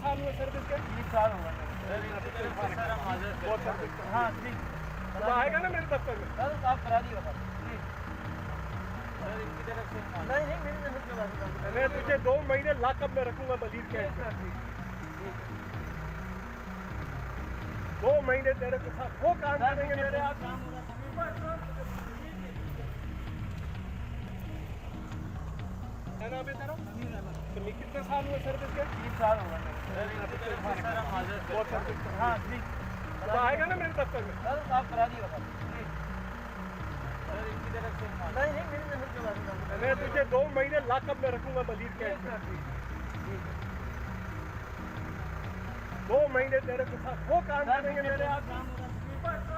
साल हुए सर्विस के? 20 साल हुआ है। हाँ ठीक तो आएगा ना मेरे दफ्तर में? सर आप करा दिए सर। इनकी तरफ से नहीं मेरी तरफ से बात नहीं। मैं तुझे 2 महीने लॉकअप में रखूंगा मजीद के। 2 महीने तेरे के साथ वो काम करेंगे मेरे आप। काम हो रहा क्या नाम है तेरा? तो कितने साल हुए सर्विस के? 20 साल हुआ है। हाँ ठीक तो आएगा ना मेरे दफ्तर में? सर आप करा दिए सर। इनकी तरफ से नहीं मेरी तरफ से बात नहीं। मैं तुझे 2 महीने लॉकअप में रखूंगा मजीद के। 2 महीने तेरे के साथ वो काम करेंगे मेरे आप। काम हो रहा